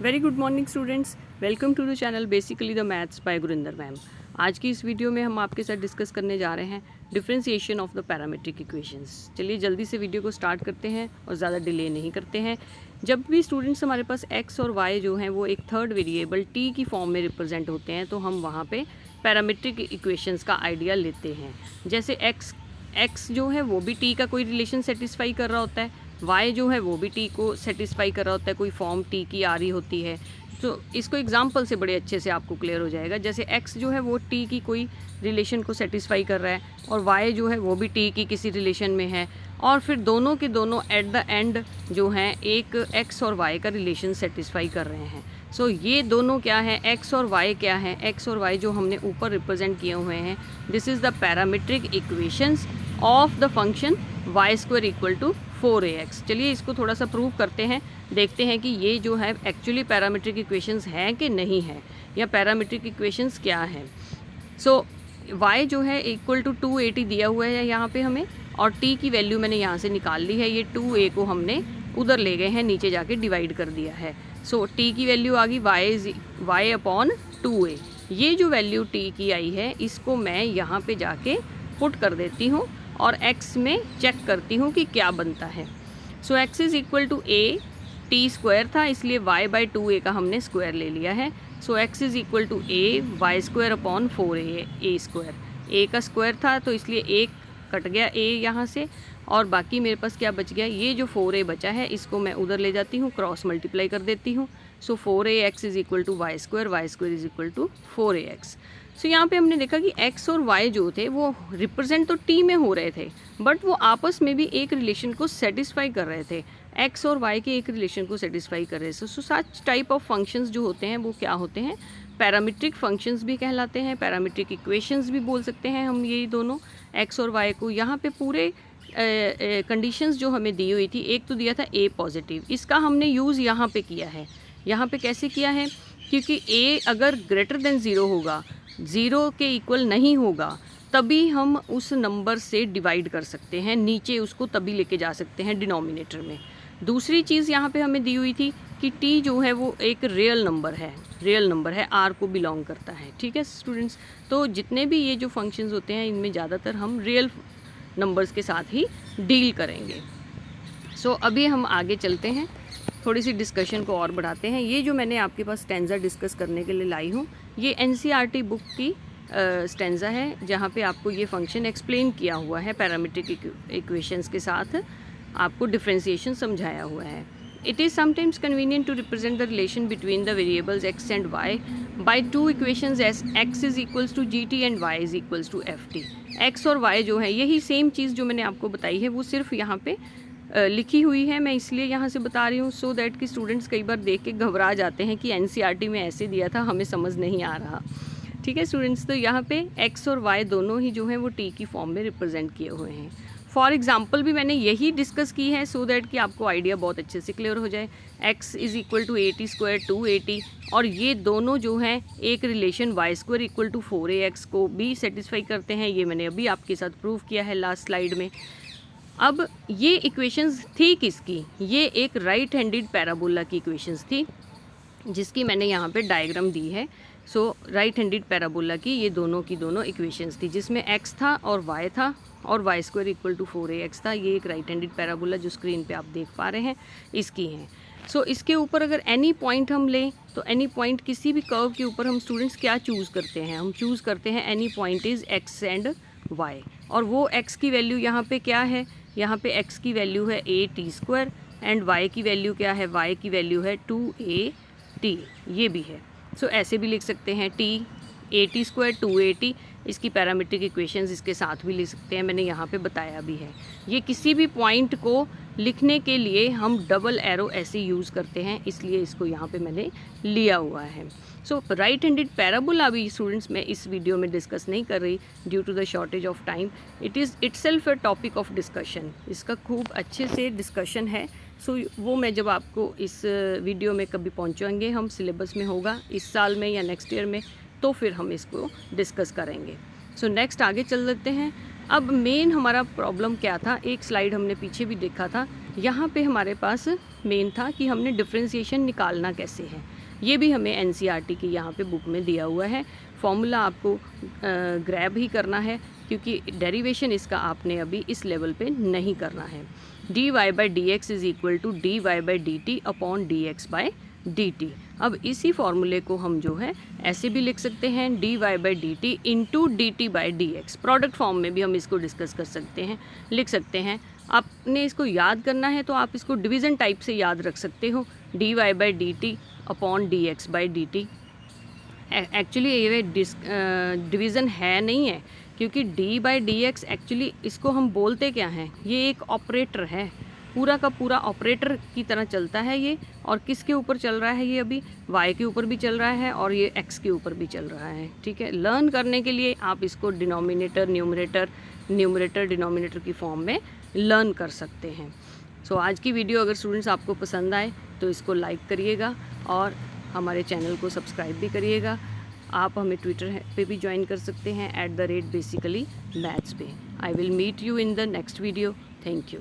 Very good morning students, welcome to the channel basically the maths by Gurinder ma'am. आज की इस वीडियो में हम आपके साथ डिस्कस करने जा रहे हैं differentiation of the parametric equations. चलिए जल्दी से वीडियो को स्टार्ट करते हैं और ज़्यादा डिले नहीं करते हैं। जब भी स्टूडेंट्स हमारे पास x और y जो हैं वो एक थर्ड वेरिएबल t की फॉर्म में रिप्रेजेंट होते हैं तो हम वहाँ पे पैरामीट्रिक इक्वेशंस का आइडिया लेते हैं। जैसे x जो है वो भी t का कोई रिलेशन सेटिस्फाई कर रहा होता है, y जो है वो भी t को सेटिस्फाई कर रहा होता है, कोई फॉर्म t की आ रही होती है। तो इसको एग्जांपल से बड़े अच्छे से आपको क्लियर हो जाएगा। जैसे x जो है वो t की कोई रिलेशन को सेटिस्फाई कर रहा है और y जो है वो भी t की किसी रिलेशन में है, और फिर दोनों के दोनों एट द एंड जो हैं एक x और y का रिलेशन सेटिस्फाई कर रहे हैं। सो ये दोनों क्या है, x और y क्या है, x और y जो हमने ऊपर रिप्रेजेंट किए हुए हैं, this is the parametric equations of the function y square equal to 4ax। चलिए इसको थोड़ा सा प्रूव करते हैं, देखते हैं कि ये जो है एक्चुअली पैरामीट्रिक इक्वेशंस हैं कि नहीं है, या पैरामीट्रिक इक्वेशंस क्या है। सो y जो है इक्वल टू 280 दिया हुआ है यहाँ पे हमें, और t की वैल्यू मैंने यहाँ से निकाल ली है। ये 2a को हमने उधर ले गए हैं, नीचे जाके डिवाइड कर दिया है। सो t की वैल्यू आ गई y अपॉन 2a। ये जो वैल्यू t की आई है इसको मैं यहाँ पे जाके पुट कर देती हूँ और x में चेक करती हूँ कि क्या बनता है। So x is equal to a, t square था इसलिए y बाई 2a का हमने स्क्वायर ले लिया है। So x is equal to a y square upon 4a square. a का स्क्वायर था तो इसलिए एक कट गया a यहाँ से, और बाकी मेरे पास क्या बच गया, ये जो 4a बचा है इसको मैं उधर ले जाती हूँ, क्रॉस मल्टीप्लाई कर देती हूँ। So 4ax is equal to y square is equal to 4ax। So यहाँ पे हमने देखा कि x और y जो थे वो रिप्रेजेंट तो t में हो रहे थे, बट वो आपस में भी एक रिलेशन को सेटिस्फाई कर रहे थे, x और y के एक रिलेशन को सेटिस्फाई कर रहे थे। सो सच टाइप ऑफ फंक्शंस जो होते हैं वो क्या होते हैं, पैरामीट्रिक फंक्शंस भी कहलाते हैं, पैरामीट्रिक इक्वेशंस भी बोल सकते हैं हम यही दोनों x और y को। यहाँ पे पूरे कंडीशंस जो हमें दी हुई थी, एक तो दिया था a पॉजिटिव, इसका हमने यूज़ यहाँ पे किया है। यहाँ पे कैसे किया है, क्योंकि a अगर ग्रेटर देन 0 होगा, 0 के इक्वल नहीं होगा, तभी हम उस नंबर से डिवाइड कर सकते हैं, नीचे उसको तभी लेके जा सकते हैं डिनोमिनेटर में। दूसरी चीज़ यहाँ पे हमें दी हुई थी कि t जो है वो एक रियल नंबर है, r को बिलोंग करता है। ठीक है स्टूडेंट्स, तो जितने भी ये जो फंक्शंस होते हैं इनमें ज़्यादातर हम रियल नंबर्स के साथ ही डील करेंगे। सो अभी हम आगे चलते हैं, थोड़ी सी डिस्कशन को और बढ़ाते हैं। ये जो मैंने आपके पास स्टैंजा डिस्कस करने के लिए लाई हूँ, ये NCERT बुक की स्टैंजा है, जहाँ पे आपको ये फंक्शन एक्सप्लेन किया हुआ है, पैरामीट्रिक इक्वेशंस के साथ आपको डिफ्रेंशिएशन समझाया हुआ है। It is sometimes convenient to represent the relation between the variables x and y by two equations as x is equals to gt and y is equals to ft। x और y जो है यही same चीज़ जो मैंने आपको बताई है वो सिर्फ यहाँ पे लिखी हुई है, मैं इसलिए यहाँ से बता रही हूँ सो दैट कि स्टूडेंट्स कई बार देख के घबरा जाते हैं कि NCERT में ऐसे दिया था, हमें समझ नहीं आ रहा। ठीक है स्टूडेंट्स, तो यहाँ पे x और y दोनों ही जो हैं वो t की फॉर्म में रिप्रेजेंट किए हुए हैं। फॉर एग्जाम्पल भी मैंने यही डिस्कस की है सो दैट कि आपको आइडिया बहुत अच्छे से क्लियर हो जाए। x is equal to 80 square 280, और ये दोनों जो हैं एक relation y square equal to 4ax को भी सेटिस्फाई करते हैं। ये मैंने अभी आपके साथ प्रूव किया है लास्ट स्लाइड में। अब ये इक्वेशंस थी किसकी, ये एक राइट हैंडेड पैराबोला की इक्वेशंस थी, जिसकी मैंने यहाँ पे डायग्राम दी है। सो राइट हैंडेड पैराबोला की ये दोनों की दोनों इक्वेशंस थी, जिसमें x था और y था, और y square equal to 4ax था। ये एक राइट हैंडेड पैराबोला जो स्क्रीन पे आप देख पा रहे हैं इसकी हैं। सो इसके ऊपर अगर एनी पॉइंट हम लें तो एनी पॉइंट किसी भी कर्व के ऊपर हम स्टूडेंट्स क्या चूज़ करते हैं, हम चूज़ करते हैं any point is x and y, और वो x की वैल्यू यहाँ पे क्या है, यहाँ पे x की वैल्यू है a t square and y की वैल्यू क्या है, y की वैल्यू है 2at, ये भी है। सो ऐसे भी लिख सकते हैं a t स्क्वायर 2at, इसकी पैरामीट्रिक इक्वेशंस इसके साथ भी लिख सकते हैं, मैंने यहाँ पे बताया भी है। ये किसी भी पॉइंट को लिखने के लिए हम डबल एरो ऐसे यूज़ करते हैं, इसलिए इसको यहाँ पे मैंने लिया हुआ है। सो राइट हैंडेड पैराबोला भी स्टूडेंट्स मैं इस वीडियो में डिस्कस नहीं कर रही due to the shortage of time. It is itself a topic of discussion, इसका खूब अच्छे से डिस्कशन है। सो वो मैं जब आपको इस वीडियो में कभी पहुँचाएंगे, हम सिलेबस में होगा इस साल में या नेक्स्ट ईयर में, तो फिर हम इसको डिस्कस करेंगे। सो नेक्स्ट आगे चल लेते हैं। अब मेन हमारा प्रॉब्लम क्या था, एक स्लाइड हमने पीछे भी देखा था यहाँ पे हमारे पास मेन था कि हमने डिफ्रेंशिएशन निकालना कैसे है। ये भी हमें एनसीईआरटी की यहाँ पे बुक में दिया हुआ है। फॉर्मूला आपको ग्रैब ही करना है क्योंकि डेरिवेशन इसका आपने अभी इस लेवल पे नहीं करना है। dy by d x is equal to dy by d t upon d x by d t. अब इसी फॉर्मूले को हम जो है ऐसे भी लिख सकते हैं dy by d T into D T by d x. Product form में भी हम इसको डिस्कस कर सकते हैं, लिख सकते हैं। आपने इसको याद करना है तो आप इसको डिवीज़न टाइप से याद रख सकते हो, dy by d t upon d x by d T. Actually ये डिवीज़न है नहीं है क्योंकि d by d x actually इसको हम बोलते क्या हैं, ये एक ऑपरेटर है, पूरा का पूरा ऑपरेटर की तरह चलता है ये। और किसके ऊपर चल रहा है ये, अभी y के ऊपर भी चल रहा है और ये x के ऊपर भी चल रहा है। ठीक है, लर्न करने के लिए आप इसको डिनोमिनेटर न्यूमरेटर डिनोमिनेटर की फॉर्म में लर्न कर सकते हैं। सो आज की वीडियो अगर स्टूडेंट्स आपको पसंद आए तो इसको लाइक करिएगा और हमारे चैनल को सब्सक्राइब भी करिएगा। आप हमें ट्विटर पे भी ज्वाइन कर सकते हैं @basically maths पे। I will meet you in the next video. Thank you.